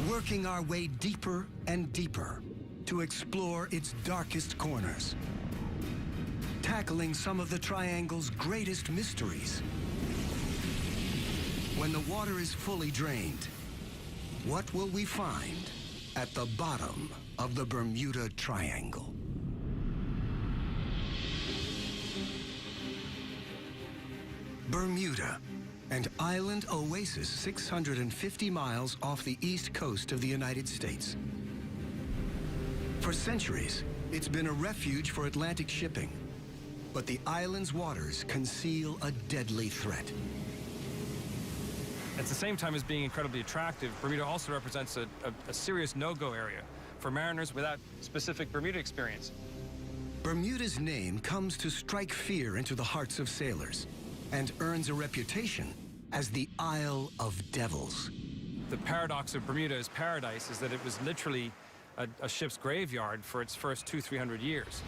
working our way deeper and deeper to explore its darkest corners, tackling some of the triangle's greatest mysteries. When the water is fully drained, what will we find at the bottom of the Bermuda Triangle? Bermuda, an island oasis 650 miles off the east coast of the United States. For centuries, it's been a refuge for Atlantic shipping, but the island's waters conceal a deadly threat. At the same time as being incredibly attractive, Bermuda also represents a serious no-go area for mariners without specific Bermuda experience. Bermuda's name comes to strike fear into the hearts of sailors and earns a reputation as the Isle of Devils. The paradox of Bermuda's paradise is that it was literally a ship's graveyard for its first 200-300 years.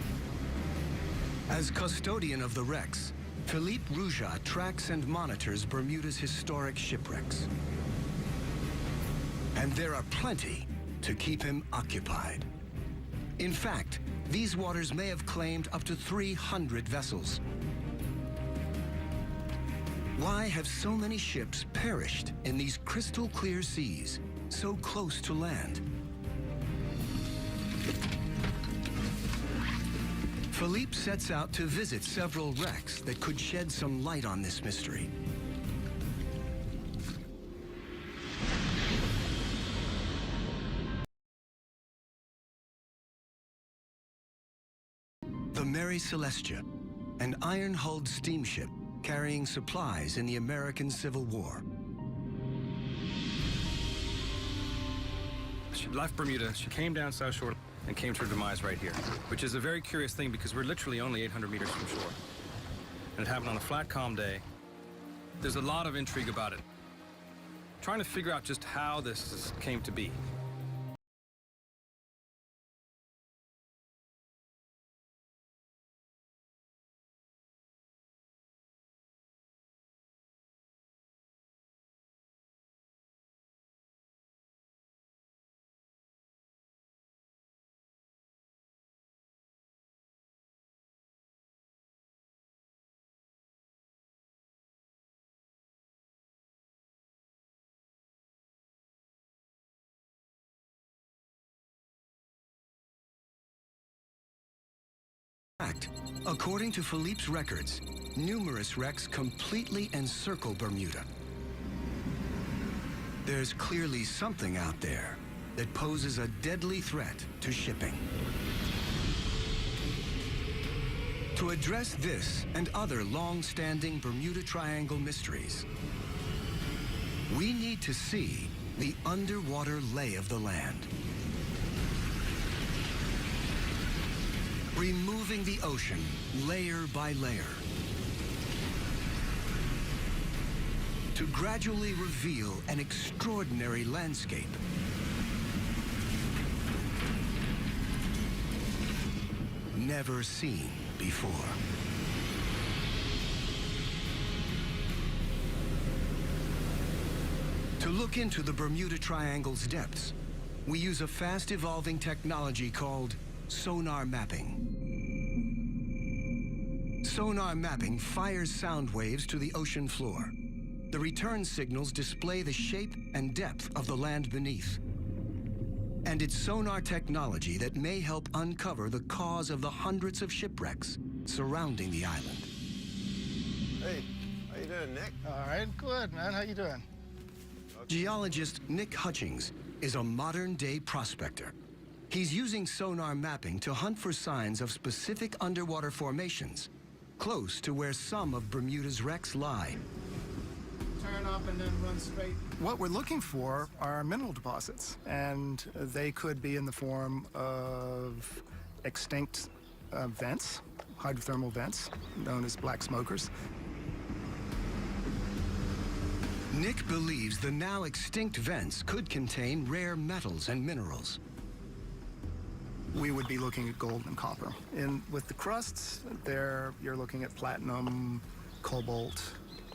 As custodian of the wrecks, Philippe Rouja tracks and monitors Bermuda's historic shipwrecks. And there are plenty to keep him occupied. In fact, these waters may have claimed up to 300 vessels. Why have so many ships perished in these crystal clear seas, so close to land? Philippe sets out to visit several wrecks that could shed some light on this mystery. The Mary Celestia, an iron-hulled steamship carrying supplies in the American Civil War. She left Bermuda, she came down South Shore and came to her demise right here, which is a very curious thing because we're literally only 800 meters from shore. And it happened on a flat, calm day. There's a lot of intrigue about it. Trying to figure out just how this came to be. According to Philippe's records, numerous wrecks completely encircle Bermuda. There's clearly something out there that poses a deadly threat to shipping. To address this and other long-standing Bermuda Triangle mysteries, we need to see the underwater lay of the land. Removing the ocean layer by layer to gradually reveal an extraordinary landscape. Never seen before. To look into the Bermuda Triangle's depths, we use a fast-evolving technology called sonar mapping. Sonar mapping fires sound waves to the ocean floor. The return signals display the shape and depth of the land beneath. And it's sonar technology that may help uncover the cause of the hundreds of shipwrecks surrounding the island. Hey, how you doing, Nick? All right, good, man. How you doing? Geologist Nick Hutchings is a modern-day prospector. He's using sonar mapping to hunt for signs of specific underwater formations close to where some of Bermuda's wrecks lie. Turn up and then run straight. What we're looking for are mineral deposits, and they could be in the form of extinct vents, hydrothermal vents, known as black smokers. Nick believes the now extinct vents could contain rare metals and minerals. We would be looking at gold and copper. And with the crusts, there you're looking at platinum, cobalt,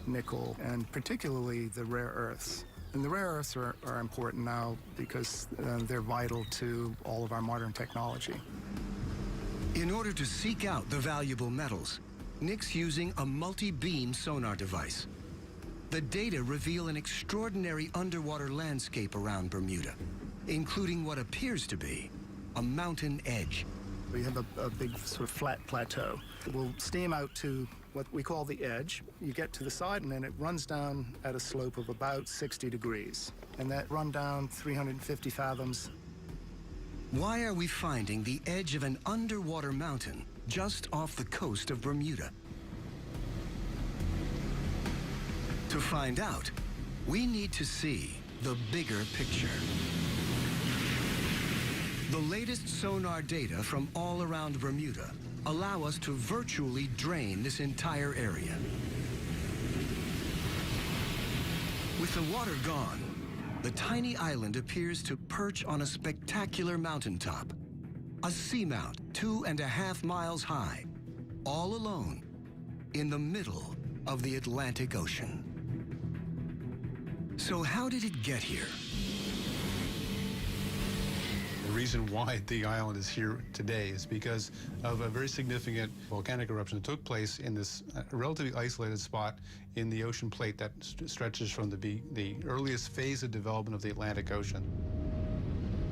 nickel, and particularly the rare earths, And the rare earths are important now because they're vital to all of our modern technology. In order to seek out the valuable metals, Nick's using a multi-beam sonar device. The data reveal an extraordinary underwater landscape around Bermuda, including what appears to be a mountain edge. We have a big sort of flat plateau. We'll steam out to what we call the edge. You get to the side and then it runs down at a slope of about 60 degrees. And that run down 350 fathoms. Why are we finding the edge of an underwater mountain just off the coast of Bermuda? To find out, we need to see the bigger picture. The latest sonar data from all around Bermuda allow us to virtually drain this entire area. With the water gone, the tiny island appears to perch on a spectacular mountaintop, a seamount 2.5 miles high, all alone in the middle of the Atlantic Ocean. So how did it get here? The reason why the island is here today is because of a very significant volcanic eruption that took place in this relatively isolated spot in the ocean plate that stretches from the earliest phase of development of the Atlantic Ocean.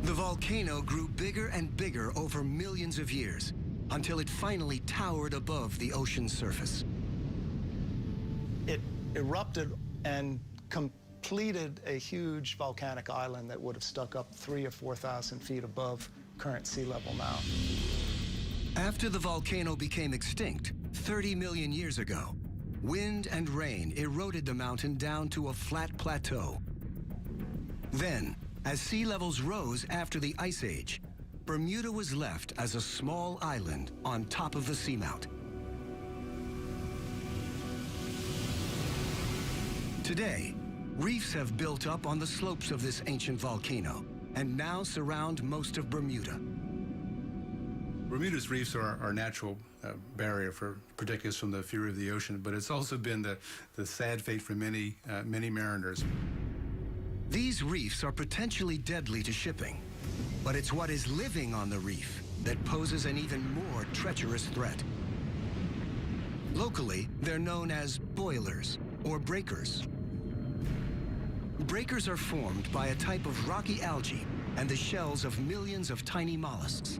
The volcano grew bigger and bigger over millions of years until it finally towered above the ocean's surface. It erupted and completed a huge volcanic island that would have stuck up 3,000 or 4,000 feet above current sea level now. After the volcano became extinct 30 million years ago, wind and rain eroded the mountain down to a flat plateau. Then, as sea levels rose after the Ice Age, Bermuda was left as a small island on top of the seamount. Today, reefs have built up on the slopes of this ancient volcano and now surround most of Bermuda. Bermuda's reefs are our natural barrier for protecting us from the fury of the ocean, but it's also been the sad fate for many mariners. These reefs are potentially deadly to shipping, but it's what is living on the reef that poses an even more treacherous threat. Locally, they're known as boilers or breakers. Breakers are formed by a type of rocky algae and the shells of millions of tiny mollusks.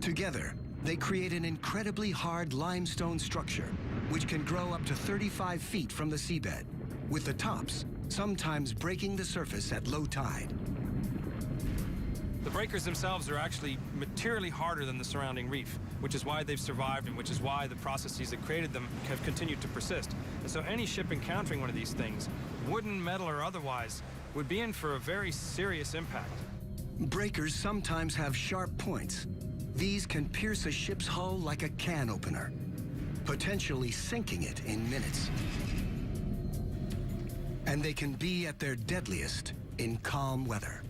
Together, they create an incredibly hard limestone structure, which can grow up to 35 feet from the seabed, with the tops sometimes breaking the surface at low tide. The breakers themselves are actually materially harder than the surrounding reef, which is why they've survived and which is why the processes that created them have continued to persist. And so any ship encountering one of these things, wooden, metal, or otherwise, would be in for a very serious impact. Breakers sometimes have sharp points. These can pierce a ship's hull like a can opener, potentially sinking it in minutes. And they can be at their deadliest in calm weather.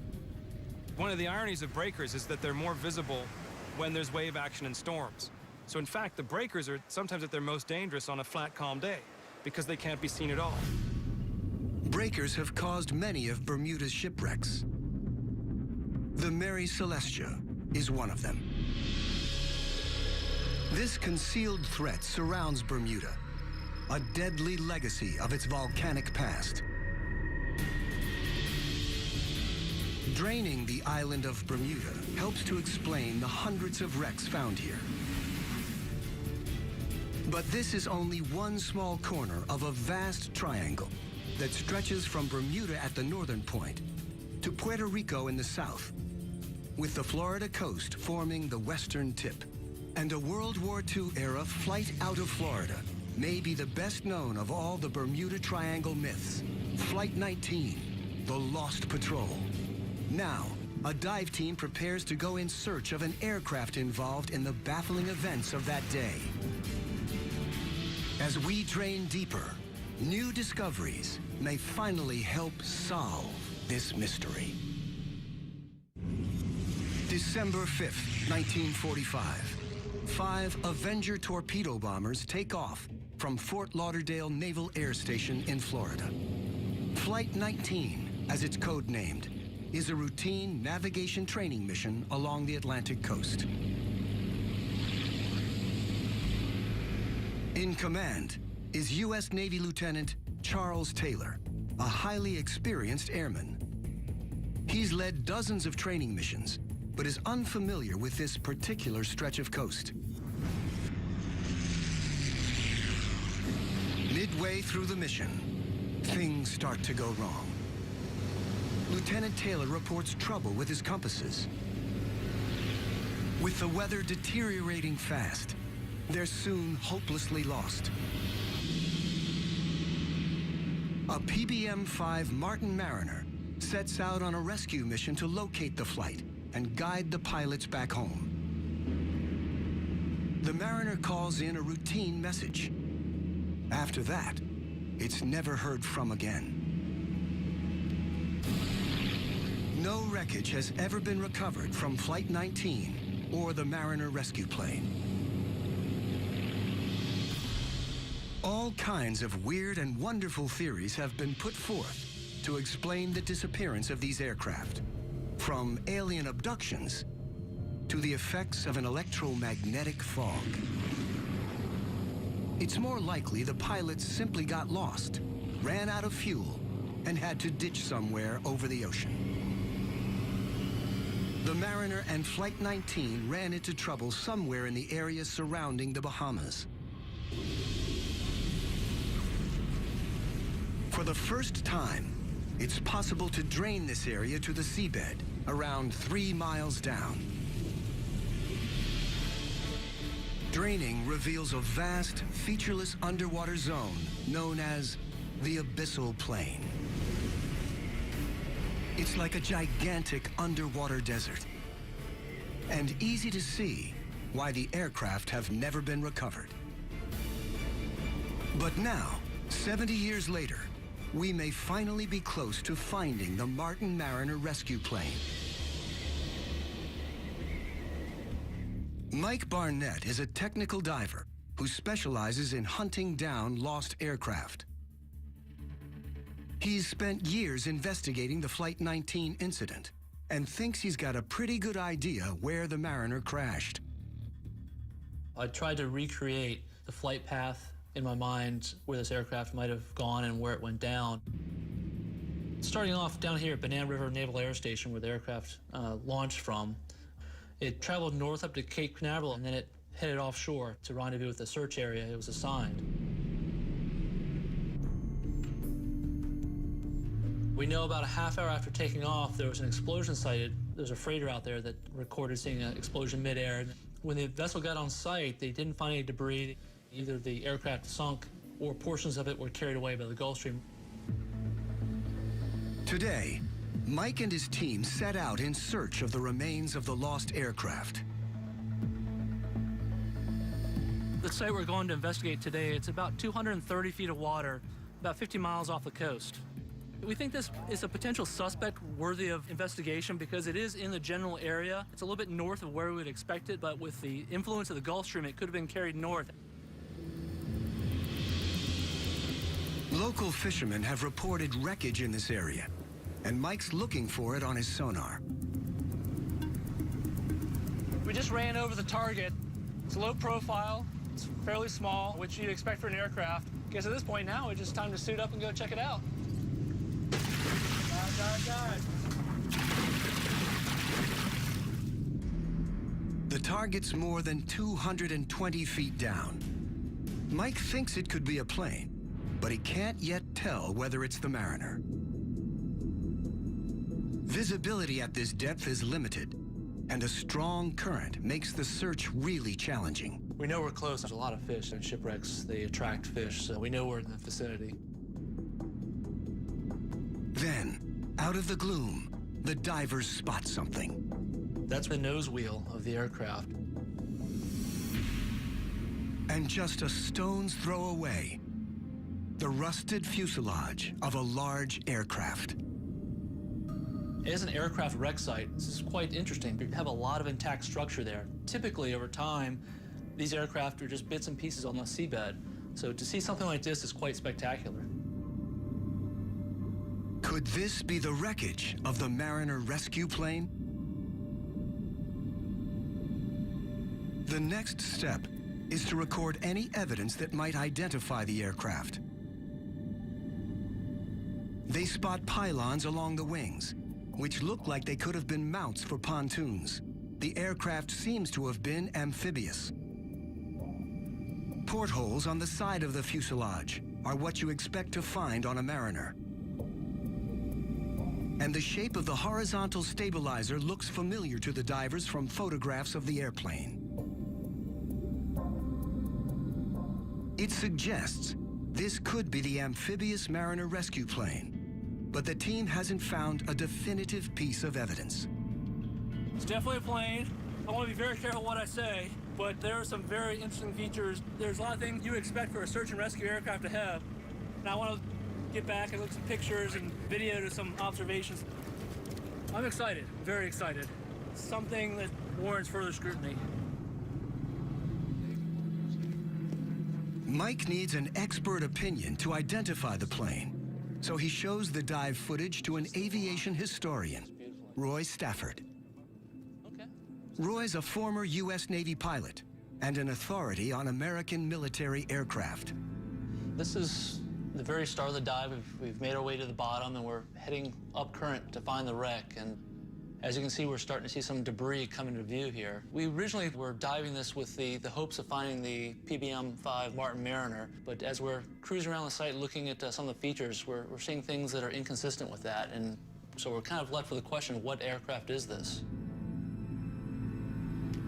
One of the ironies of breakers is that they're more visible when there's wave action and storms. So in fact, the breakers are sometimes at their most dangerous on a flat, calm day because they can't be seen at all. Breakers have caused many of Bermuda's shipwrecks. The Mary Celestia is one of them. This concealed threat surrounds Bermuda, a deadly legacy of its volcanic past. Draining the island of Bermuda helps to explain the hundreds of wrecks found here. But this is only one small corner of a vast triangle that stretches from Bermuda at the northern point to Puerto Rico in the south, with the Florida coast forming the western tip. And a World War II-era flight out of Florida may be the best known of all the Bermuda Triangle myths. Flight 19, the Lost Patrol. Now, a dive team prepares to go in search of an aircraft involved in the baffling events of that day. As we drain deeper, new discoveries may finally help solve this mystery. December 5th, 1945. 5 Avenger torpedo bombers take off from Fort Lauderdale Naval Air Station in Florida. Flight 19, as it's codenamed, is a routine navigation training mission along the Atlantic coast. In command is U.S. Navy Lieutenant Charles Taylor, a highly experienced airman. He's led dozens of training missions, but is unfamiliar with this particular stretch of coast. Midway through the mission, things start to go wrong. Lieutenant Taylor reports trouble with his compasses. With the weather deteriorating fast, they're soon hopelessly lost. A PBM-5 Martin Mariner sets out on a rescue mission to locate the flight and guide the pilots back home. The Mariner calls in a routine message. After that, it's never heard from again. No wreckage has ever been recovered from Flight 19 or the Mariner rescue plane. All kinds of weird and wonderful theories have been put forth to explain the disappearance of these aircraft, from alien abductions to the effects of an electromagnetic fog. It's more likely the pilots simply got lost, ran out of fuel, and had to ditch somewhere over the ocean. The Mariner and Flight 19 ran into trouble somewhere in the area surrounding the Bahamas. For the first time, it's possible to drain this area to the seabed, around 3 miles down. Draining reveals a vast, featureless underwater zone known as the Abyssal Plain. It's like a gigantic underwater desert, and easy to see why the aircraft have never been recovered. But now, 70 years later, we may finally be close to finding the Martin Mariner rescue plane. Mike Barnett is a technical diver who specializes in hunting down lost aircraft. He's spent years investigating the Flight 19 incident and thinks he's got a pretty good idea where the Mariner crashed. I tried to recreate the flight path in my mind where this aircraft might have gone and where it went down. Starting off down here at Banana River Naval Air Station where the aircraft launched from, it traveled north up to Cape Canaveral and then it headed offshore to rendezvous with the search area it was assigned. We know about a half hour after taking off, there was an explosion sighted. There's a freighter out there that recorded seeing an explosion midair. When the vessel got on site, they didn't find any debris. Either the aircraft sunk or portions of it were carried away by the Gulf Stream. Today, Mike and his team set out in search of the remains of the lost aircraft. The site we're going to investigate today, it's about 230 feet of water, about 50 miles off the coast. We think this is a potential suspect worthy of investigation because it is in the general area. It's a little bit north of where we would expect it, but with the influence of the Gulf Stream, it could have been carried north. Local fishermen have reported wreckage in this area, and Mike's looking for it on his sonar. We just ran over the target. It's low profile, it's fairly small, which you'd expect for an aircraft. I guess at this point now, it's just time to suit up and go check it out. The target's more than 220 feet down. Mike thinks it could be a plane, but he can't yet tell whether it's the Mariner. Visibility at this depth is limited, and a strong current makes the search really challenging. We know we're close. There's a lot of fish and shipwrecks. They attract fish, so we know we're in the vicinity. Then, out of the gloom, the divers spot something. That's the nose wheel of the aircraft. And just a stone's throw away, the rusted fuselage of a large aircraft. As an aircraft wreck site, this is quite interesting. We have a lot of intact structure there. Typically, over time, these aircraft are just bits and pieces on the seabed. So to see something like this is quite spectacular. Could this be the wreckage of the Mariner rescue plane? The next step is to record any evidence that might identify the aircraft. They spot pylons along the wings, which look like they could have been mounts for pontoons. The aircraft seems to have been amphibious. Portholes on the side of the fuselage are what you expect to find on a Mariner. And the shape of the horizontal stabilizer looks familiar to the divers from photographs of the airplane. It suggests this could be the amphibious Mariner rescue plane, but the team hasn't found a definitive piece of evidence. It's definitely a plane. I want to be very careful what I say, but there are some very interesting features. There's a lot of things you would expect for a search and rescue aircraft to have. And I want to get back and look at some pictures and video to some observations. I'm excited, very excited. Something that warrants further scrutiny. Mike needs an expert opinion to identify the plane, so he shows the dive footage to an aviation historian, Roy Stafford. Okay. Roy's a former U.S. Navy pilot and an authority on American military aircraft. This is the very start of the dive. We've made our way to the bottom, and we're heading up current to find the wreck. And as you can see, we're starting to see some debris come into view here. We originally were diving this with the hopes of finding the PBM-5 Martin Mariner, but as we're cruising around the site looking at some of the features, we're seeing things that are inconsistent with that, and so we're kind of left with the question, what aircraft is this?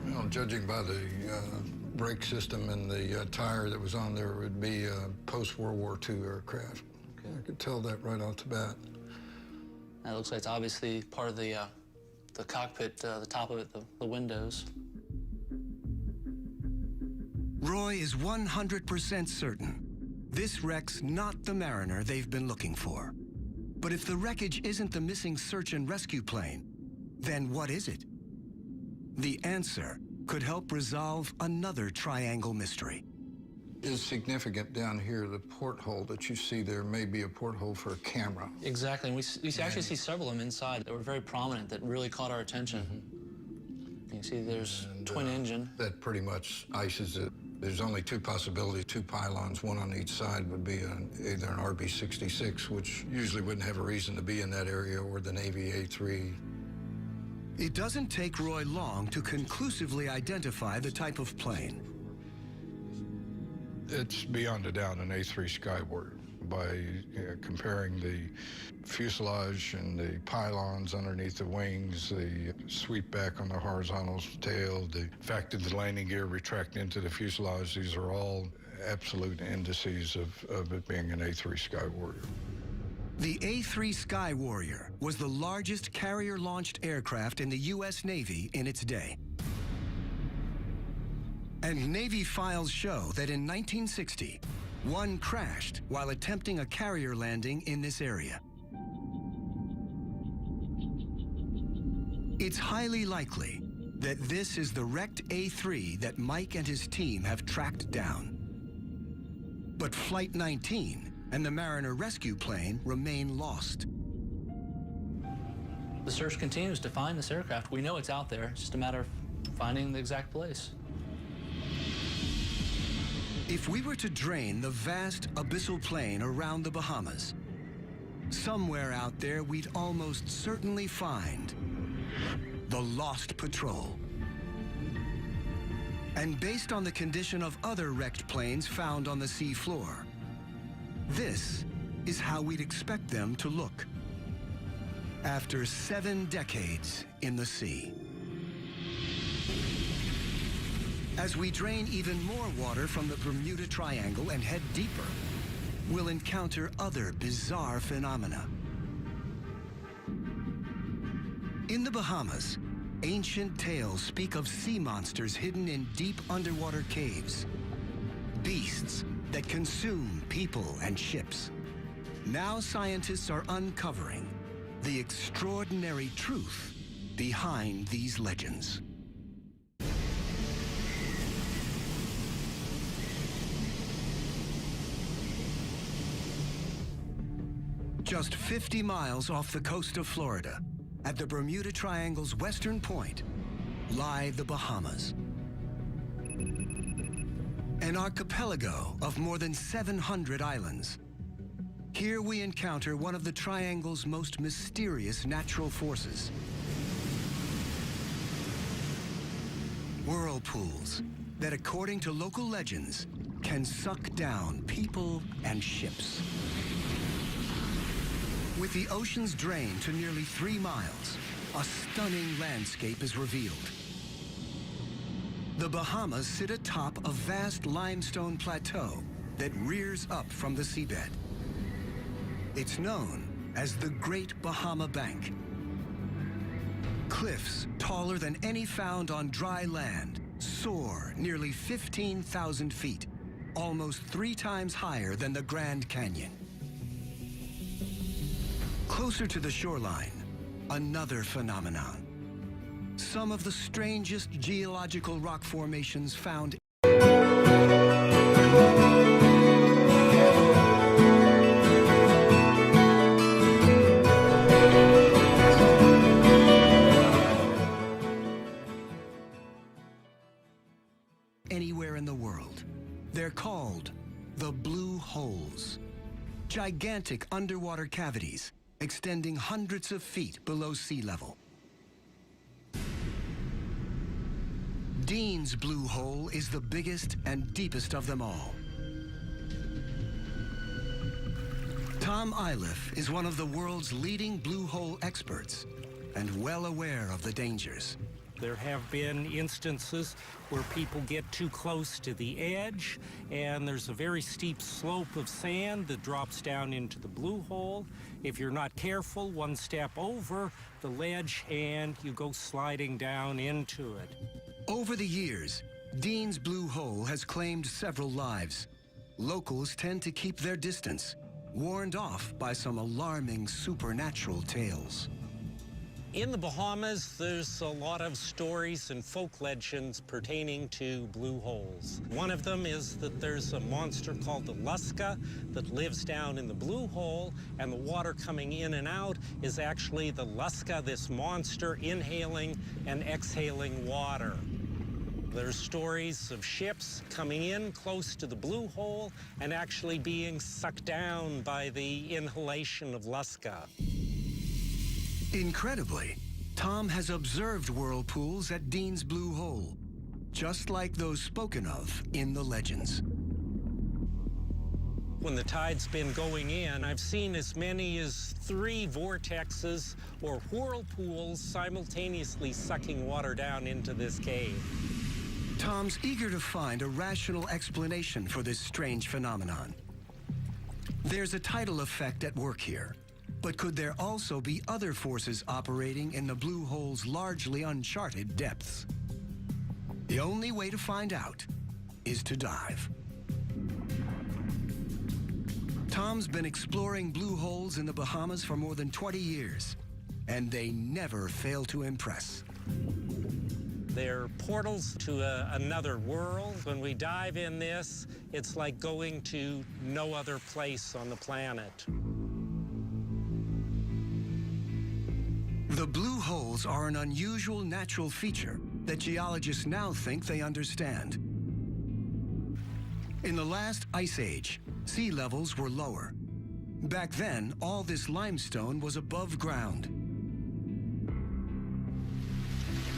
Well, judging by the brake system and the tire that was on there, it would be a post-World War II aircraft. Okay. I could tell that right off the bat. That looks like it's obviously part of the cockpit, the top of it, the windows. Roy is 100% certain this wreck's not the Mariner they've been looking for. But if the wreckage isn't the missing search and rescue plane, then what is it? The answer could help resolve another triangle mystery. Is significant down here, the porthole that you see there may be a porthole for a camera. Exactly, and we actually see several of them inside that were very prominent that really caught our attention. Mm-hmm. You can see there's twin engine. That pretty much ices it. There's only two possibilities, two pylons, one on each side would be either an RB-66, which usually wouldn't have a reason to be in that area, or the Navy A-3. It doesn't take Roy long to conclusively identify the type of plane. It's beyond a doubt an A-3 Skyward by comparing the fuselage and the pylons underneath the wings, the sweep back on the horizontal tail, the fact that the landing gear retract into the fuselage. These are all absolute indices of it being an A-3 Skyward. The A-3 Sky Warrior was the largest carrier-launched aircraft in the U.S. Navy in its day. And Navy files show that in 1960, one crashed while attempting a carrier landing in this area. It's highly likely that this is the wrecked A-3 that Mike and his team have tracked down. But Flight 19 and the Mariner rescue plane remain lost. The search continues to find this aircraft. We know it's out there. It's just a matter of finding the exact place. If we were to drain the vast abyssal plain around the Bahamas, somewhere out there we'd almost certainly find the Lost Patrol. And based on the condition of other wrecked planes found on the sea floor, this is how we'd expect them to look after 7 decades in the sea. As we drain even more water from the Bermuda Triangle and head deeper, we'll encounter other bizarre phenomena. In the Bahamas, ancient tales speak of sea monsters hidden in deep underwater caves, beasts that consume people and ships. Now scientists are uncovering the extraordinary truth behind these legends. Just 50 miles off the coast of Florida, at the Bermuda Triangle's western point, lie the Bahamas. An archipelago of more than 700 islands. Here we encounter one of the Triangle's most mysterious natural forces. Whirlpools that, according to local legends, can suck down people and ships. With the ocean's drain to nearly 3 miles, a stunning landscape is revealed. The Bahamas sit atop a vast limestone plateau that rears up from the seabed. It's known as the Great Bahama Bank. Cliffs taller than any found on dry land soar nearly 15,000 feet, almost 3 times higher than the Grand Canyon. Closer to the shoreline, another phenomenon. Some of the strangest geological rock formations found anywhere in the world. They're called the blue holes. Gigantic underwater cavities extending hundreds of feet below sea level. Dean's blue hole is the biggest and deepest of them all. Tom Iliff is one of the world's leading blue hole experts and well aware of the dangers. There have been instances where people get too close to the edge, and there's a very steep slope of sand that drops down into the blue hole. If you're not careful, one step over the ledge and you go sliding down into it. Over the years, Dean's blue hole has claimed several lives. Locals tend to keep their distance, warned off by some alarming supernatural tales. In the Bahamas, there's a lot of stories and folk legends pertaining to blue holes. One of them is that there's a monster called the Lusca that lives down in the blue hole, and the water coming in and out is actually the Lusca, this monster, inhaling and exhaling water. There's stories of ships coming in close to the blue hole and actually being sucked down by the inhalation of Lusca. Incredibly, Tom has observed whirlpools at Dean's blue hole, just like those spoken of in the legends. When the tide's been going in, I've seen as many as 3 vortexes or whirlpools simultaneously sucking water down into this cave. Tom's eager to find a rational explanation for this strange phenomenon. There's a tidal effect at work here. But could there also be other forces operating in the blue hole's largely uncharted depths? The only way to find out is to dive. Tom's been exploring blue holes in the Bahamas for more than 20 years, and they never fail to impress. They're portals to another world. When we dive in this, it's like going to no other place on the planet. The blue holes are an unusual natural feature that geologists now think they understand. In the last ice age, sea levels were lower. Back then, all this limestone was above ground.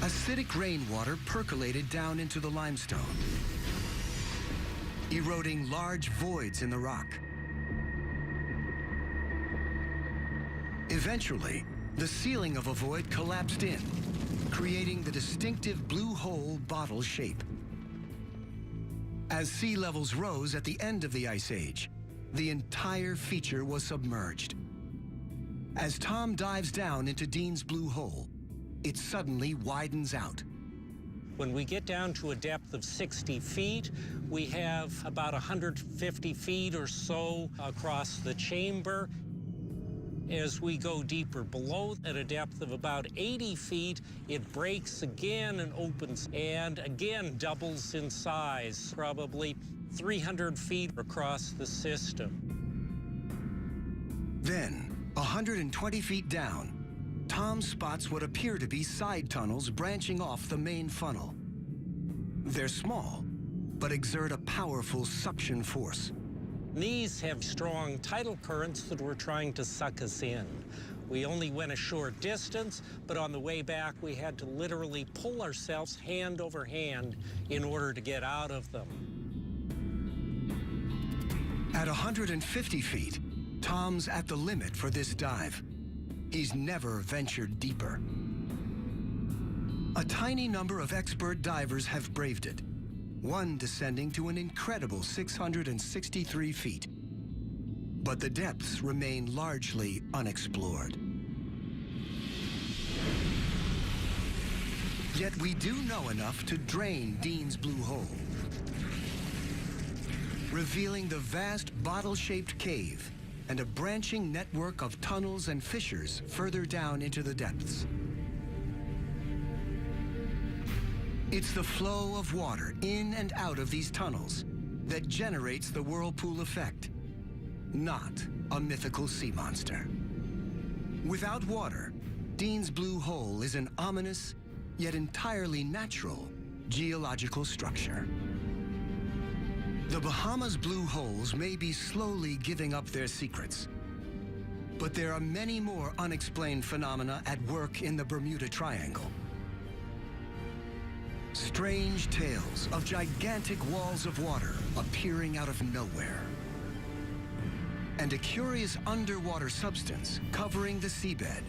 Acidic rainwater percolated down into the limestone, eroding large voids in the rock. Eventually, the ceiling of a void collapsed in, creating the distinctive blue hole bottle shape. As sea levels rose at the end of the Ice Age, the entire feature was submerged. As Tom dives down into Dean's blue hole, it suddenly widens out. When we get down to a depth of 60 feet, we have about 150 feet or so across the chamber. As we go deeper below, at a depth of about 80 feet, it breaks again and opens, and again doubles in size, probably 300 feet across the system. Then, 120 feet down, Tom spots what appear to be side tunnels branching off the main funnel. They're small, but exert a powerful suction force. These have strong tidal currents that were trying to suck us in. We only went a short distance, but on the way back, we had to literally pull ourselves hand over hand in order to get out of them. At 150 feet, Tom's at the limit for this dive. He's never ventured deeper. A tiny number of expert divers have braved it, one descending to an incredible 663 feet. But the depths remain largely unexplored. Yet we do know enough to drain Dean's Blue Hole, revealing the vast bottle-shaped cave and a branching network of tunnels and fissures further down into the depths. It's the flow of water in and out of these tunnels that generates the whirlpool effect, not a mythical sea monster. Without water, Dean's Blue Hole is an ominous, yet entirely natural, geological structure. The Bahamas' blue holes may be slowly giving up their secrets, but there are many more unexplained phenomena at work in the Bermuda Triangle. Strange tales of gigantic walls of water appearing out of nowhere, and a curious underwater substance covering the seabed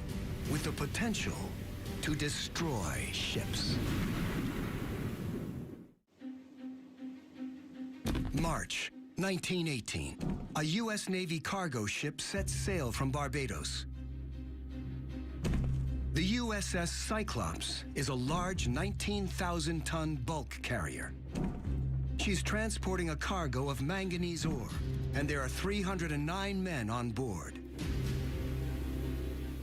with the potential to destroy ships. March 1918, a U.S. Navy cargo ship sets sail from Barbados. The USS Cyclops is a large 19,000-ton bulk carrier. She's transporting a cargo of manganese ore, and there are 309 men on board.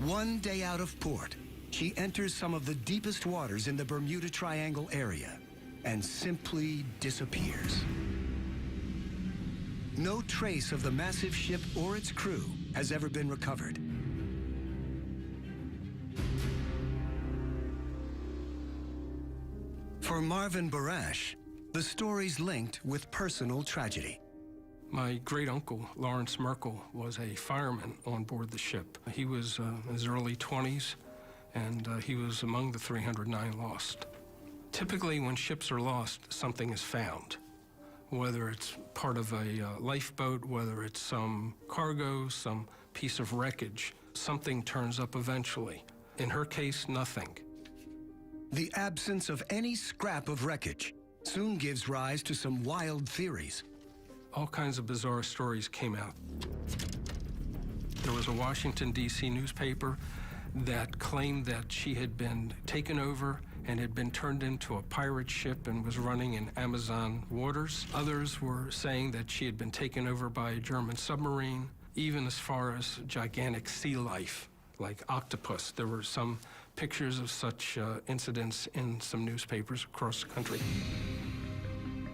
One day out of port, she enters some of the deepest waters in the Bermuda Triangle area and simply disappears. No trace of the massive ship or its crew has ever been recovered. For Marvin Barash, the story's linked with personal tragedy. My great-uncle, Lawrence Merkel, was a fireman on board the ship. He was in his early 20s, and he was among the 309 lost. Typically, when ships are lost, something is found, whether it's part of a lifeboat, whether it's some cargo, some piece of wreckage. Something turns up eventually. In her case, nothing. The absence of any scrap of wreckage soon gives rise to some wild theories. All kinds of bizarre stories came out. There was a Washington, D.C. newspaper that claimed that she had been taken over and had been turned into a pirate ship and was running in Amazon waters. Others were saying that she had been taken over by a German submarine, even as far as gigantic sea life, like octopus. There were some pictures of such incidents in some newspapers across the country.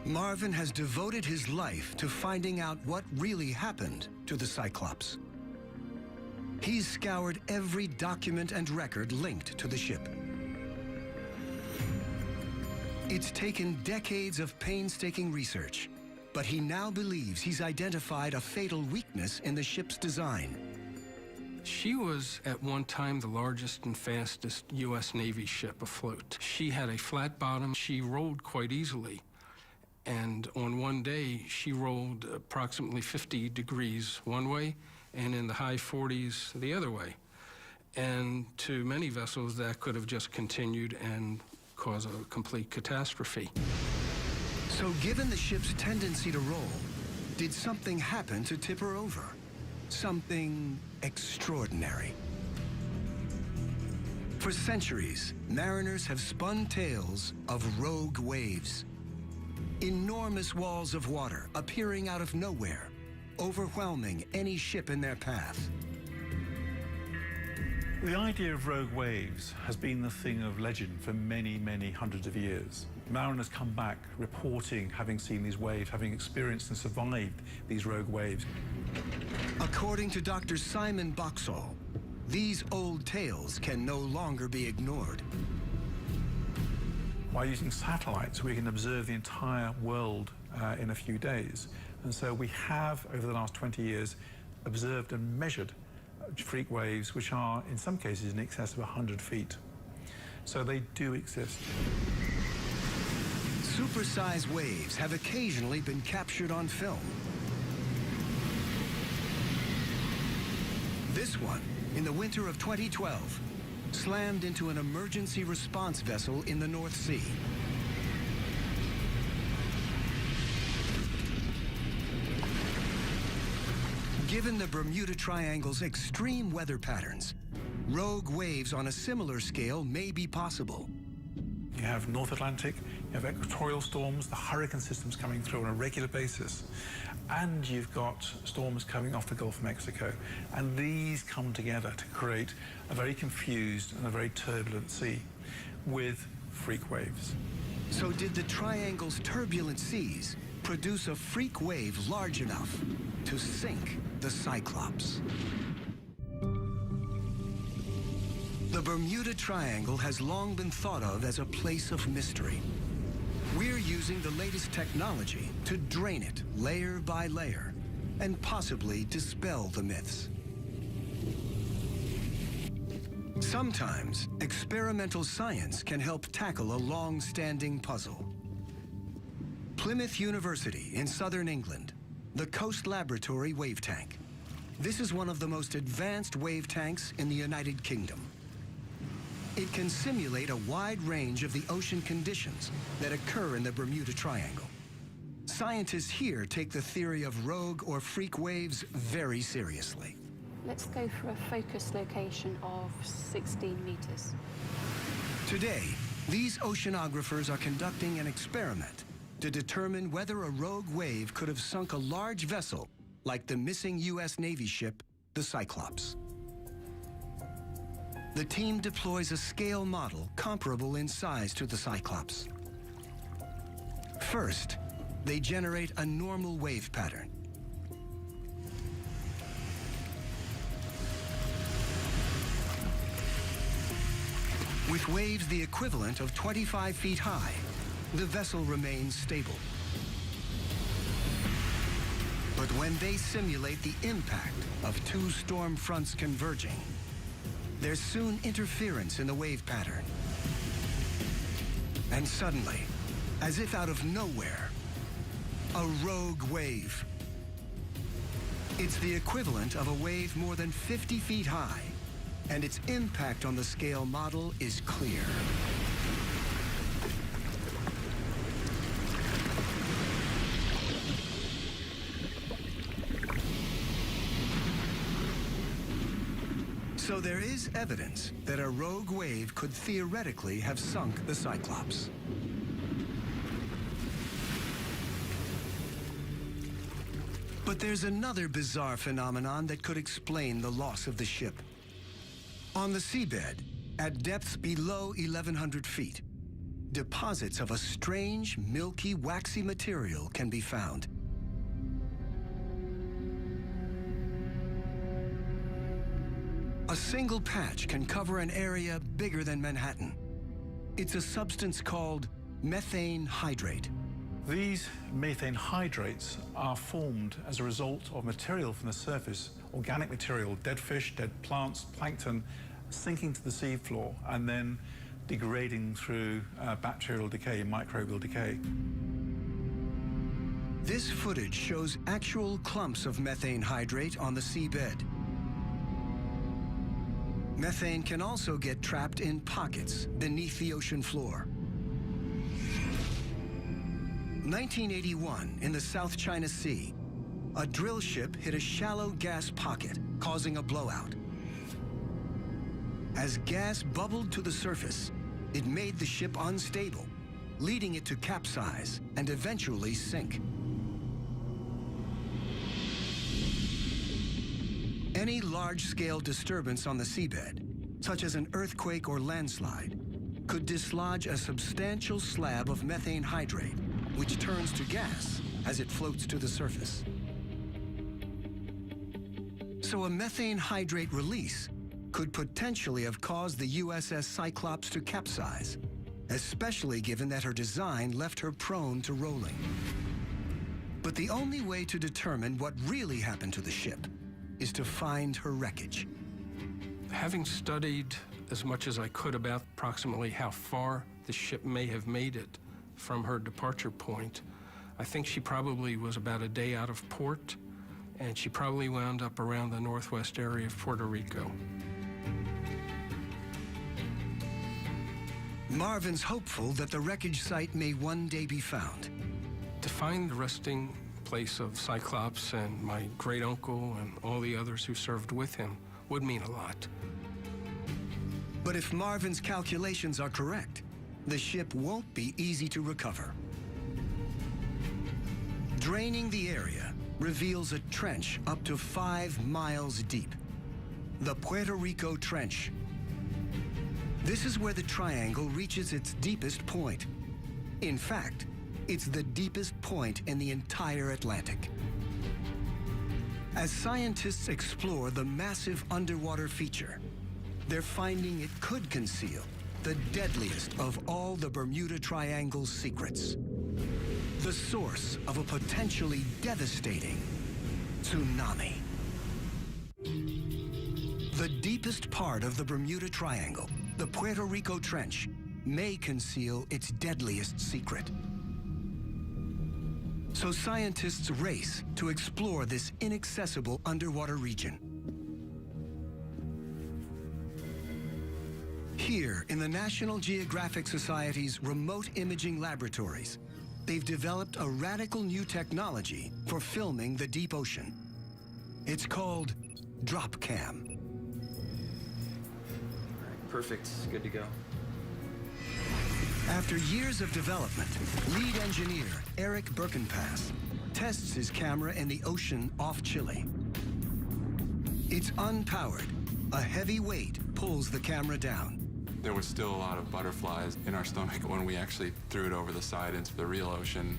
Marvin has devoted his life to finding out what really happened to the Cyclops. He's scoured every document and record linked to the ship. It's taken decades of painstaking research, but he now believes he's identified a fatal weakness in the ship's design. She was, at one time, the largest and fastest U.S. Navy ship afloat. She had a flat bottom. She rolled quite easily. And on one day, she rolled approximately 50 degrees one way and in the high 40s the other way. And to many vessels, that could have just continued and caused a complete catastrophe. So given the ship's tendency to roll, did something happen to tip her over? Something extraordinary. For centuries, mariners have spun tales of rogue waves. Enormous walls of water appearing out of nowhere, overwhelming any ship in their path. The idea of rogue waves has been the thing of legend for many, many hundreds of years. Mariners come back reporting having seen these waves, having experienced and survived these rogue waves. A According to Dr. Simon Boxall, these old tales can no longer be ignored. By using satellites, we can observe the entire world in a few days. And so we have, over the last 20 years, observed and measured freak waves, which are, in some cases, in excess of 100 feet. So they do exist. Supersized waves have occasionally been captured on film. This one, in the winter of 2012, slammed into an emergency response vessel in the North Sea. Given the Bermuda Triangle's extreme weather patterns, rogue waves on a similar scale may be possible. You have North Atlantic, you have equatorial storms, the hurricane system's coming through on a regular basis, and you've got storms coming off the Gulf of Mexico. And these come together to create a very confused and a very turbulent sea with freak waves. So did the triangle's turbulent seas produce a freak wave large enough to sink the Cyclops? The Bermuda Triangle has long been thought of as a place of mystery. We're using the latest technology to drain it layer by layer and possibly dispel the myths. Sometimes experimental science can help tackle a long-standing puzzle. Plymouth University in southern England, the Coast Laboratory Wave Tank. This is one of the most advanced wave tanks in the United Kingdom. It can simulate a wide range of the ocean conditions that occur in the Bermuda Triangle. Scientists here take the theory of rogue or freak waves very seriously. Let's go for a focus location of 16 meters. Today, these oceanographers are conducting an experiment to determine whether a rogue wave could have sunk a large vessel like the missing U.S. Navy ship, the Cyclops. The team deploys a scale model comparable in size to the Cyclops. First, they generate a normal wave pattern. With waves the equivalent of 25 feet high, the vessel remains stable. But when they simulate the impact of two storm fronts converging, there's soon interference in the wave pattern. And suddenly, as if out of nowhere, a rogue wave. It's the equivalent of a wave more than 50 feet high, and its impact on the scale model is clear. So there is evidence that a rogue wave could theoretically have sunk the Cyclops. But there's another bizarre phenomenon that could explain the loss of the ship. On the seabed, at depths below 1,100 feet, deposits of a strange, milky, waxy material can be found. A single patch can cover an area bigger than Manhattan. It's a substance called methane hydrate. These methane hydrates are formed as a result of material from the surface, organic material, dead fish, dead plants, plankton, sinking to the seafloor and then degrading through bacterial decay, microbial decay. This footage shows actual clumps of methane hydrate on the seabed. Methane can also get trapped in pockets beneath the ocean floor. 1981, in the South China Sea, a drill ship hit a shallow gas pocket, causing a blowout. As gas bubbled to the surface, it made the ship unstable, leading it to capsize and eventually sink. Any large-scale disturbance on the seabed, such as an earthquake or landslide, could dislodge a substantial slab of methane hydrate, which turns to gas as it floats to the surface. So a methane hydrate release could potentially have caused the USS Cyclops to capsize, especially given that her design left her prone to rolling. But the only way to determine what really happened to the ship is to find her wreckage. Having studied as much as I could about approximately how far the ship may have made it from her departure point, I think she probably was about a day out of port, and she probably wound up around the northwest area of Puerto Rico. Marvin's hopeful that the wreckage site may one day be found. To find the resting place of Cyclops and my great uncle and all the others who served with him would mean a lot. But if Marvin's calculations are correct, the ship won't be easy to recover. Draining the area reveals a trench up to 5 miles deep. The Puerto Rico Trench. This is where the triangle reaches its deepest point. In fact, it's the deepest point in the entire Atlantic. As scientists explore the massive underwater feature, they're finding it could conceal the deadliest of all the Bermuda Triangle's secrets. The source of a potentially devastating tsunami. The deepest part of the Bermuda Triangle, the Puerto Rico Trench, may conceal its deadliest secret. So scientists race to explore this inaccessible underwater region. Here, in the National Geographic Society's remote imaging laboratories, they've developed a radical new technology for filming the deep ocean. It's called DropCam. Perfect. Good to go. After years of development, lead engineer Eric Birkenpass tests his camera in the ocean off Chile. It's unpowered. A heavy weight pulls the camera down. There was still a lot of butterflies in our stomach when we actually threw it over the side into the real ocean.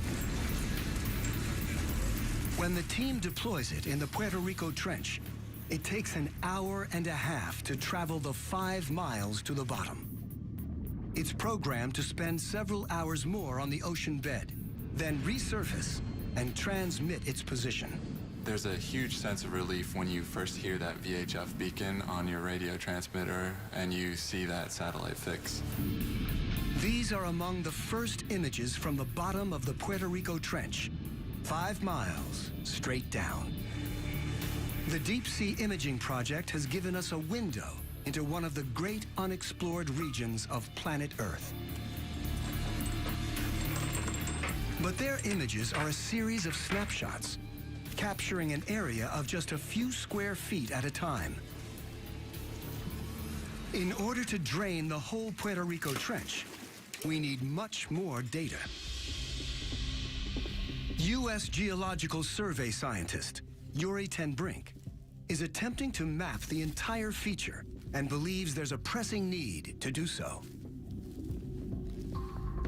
When the team deploys it in the Puerto Rico Trench, it takes an hour and a half to travel the 5 miles to the bottom. It's programmed to spend several hours more on the ocean bed, then resurface and transmit its position. There's a huge sense of relief when you first hear that VHF beacon on your radio transmitter and you see that satellite fix. These are among the first images from the bottom of the Puerto Rico Trench, 5 miles straight down. The Deep Sea Imaging Project has given us a window into one of the great unexplored regions of planet Earth. But their images are a series of snapshots, capturing an area of just a few square feet at a time. In order to drain the whole Puerto Rico Trench, we need much more data. U.S. Geological Survey scientist Yuri ten Brink is attempting to map the entire feature and believes there's a pressing need to do so.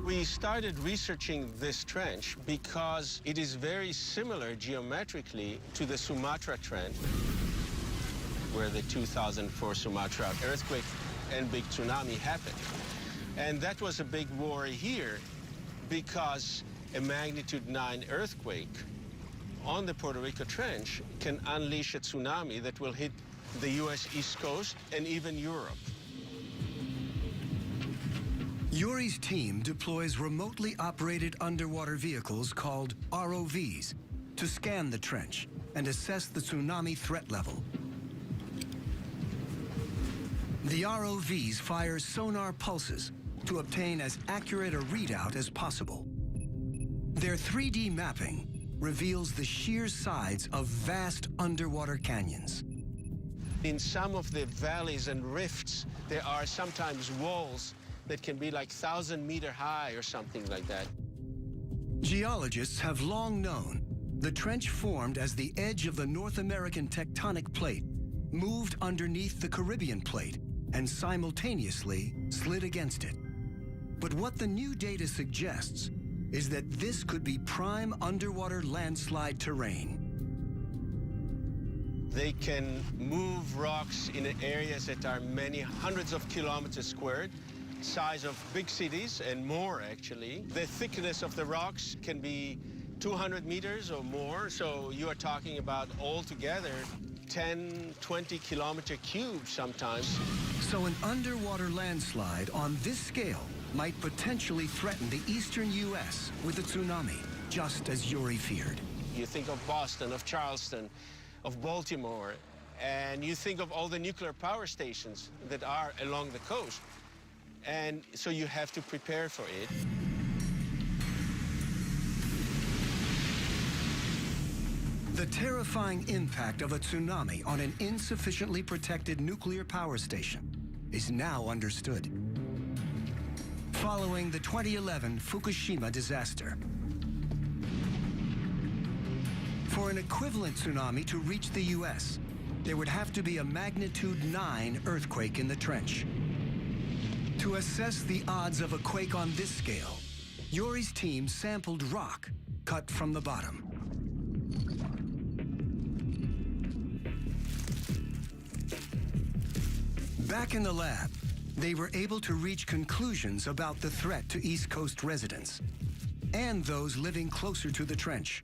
We started researching this trench because it is very similar geometrically to the Sumatra Trench, where the 2004 Sumatra earthquake and big tsunami happened. And that was a big worry here because a magnitude 9 earthquake on the Puerto Rico Trench can unleash a tsunami that will hit the U.S. East Coast and even Europe. Yuri's team deploys remotely operated underwater vehicles called ROVs to scan the trench and assess the tsunami threat level. The ROVs fire sonar pulses to obtain as accurate a readout as possible. Their 3D mapping reveals the sheer sides of vast underwater canyons. In some of the valleys and rifts, there are sometimes walls that can be like 1,000-meter high or something like that. Geologists have long known the trench formed as the edge of the North American tectonic plate moved underneath the Caribbean plate and simultaneously slid against it. But what the new data suggests is that this could be prime underwater landslide terrain. They can move rocks in areas that are many hundreds of kilometers squared, size of big cities and more, actually. The thickness of the rocks can be 200 meters or more, so you are talking about altogether 10, 20 kilometer cubes sometimes. So an underwater landslide on this scale might potentially threaten the eastern U.S. with a tsunami, just as Yuri feared. You think of Boston, of Charleston, of Baltimore, and you think of all the nuclear power stations that are along the coast. And so you have to prepare for it. The terrifying impact of a tsunami on an insufficiently protected nuclear power station is now understood. Following the 2011 Fukushima disaster, for an equivalent tsunami to reach the U.S., there would have to be a magnitude 9 earthquake in the trench. To assess the odds of a quake on this scale, Yuri's team sampled rock cut from the bottom. Back in the lab, they were able to reach conclusions about the threat to East Coast residents and those living closer to the trench.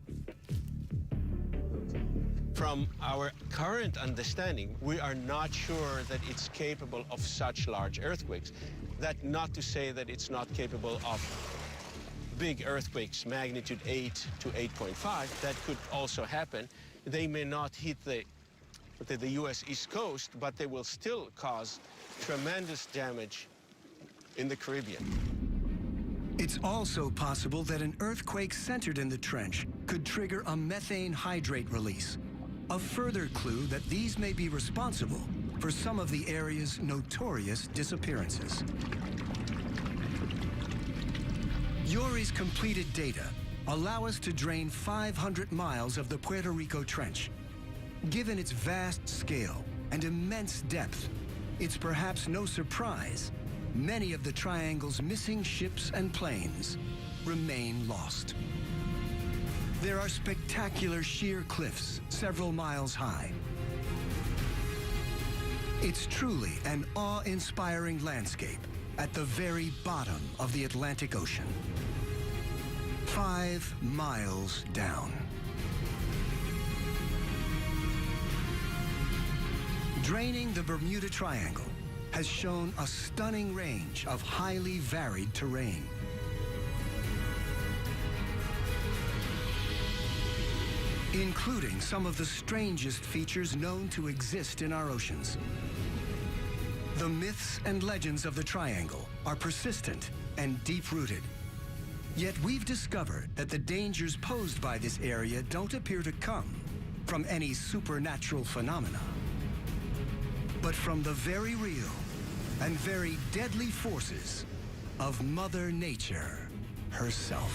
From our current understanding, we are not sure that it's capable of such large earthquakes. That not to say that it's not capable of big earthquakes, magnitude 8 to 8.5. That could also happen. They may not hit the U.S. East Coast, but they will still cause tremendous damage in the Caribbean. It's also possible that an earthquake centered in the trench could trigger a methane hydrate release, a further clue that these may be responsible for some of the area's notorious disappearances. Yuri's completed data allow us to drain 500 miles of the Puerto Rico Trench. Given its vast scale and immense depth, it's perhaps no surprise many of the triangle's missing ships and planes remain lost. There are spectacular sheer cliffs several miles high. It's truly an awe-inspiring landscape at the very bottom of the Atlantic Ocean. 5 miles down. Draining the Bermuda Triangle has shown a stunning range of highly varied terrain. Including some of the strangest features known to exist in our oceans. The myths and legends of the Triangle are persistent and deep-rooted. Yet we've discovered that the dangers posed by this area don't appear to come from any supernatural phenomena, but from the very real and very deadly forces of Mother Nature herself.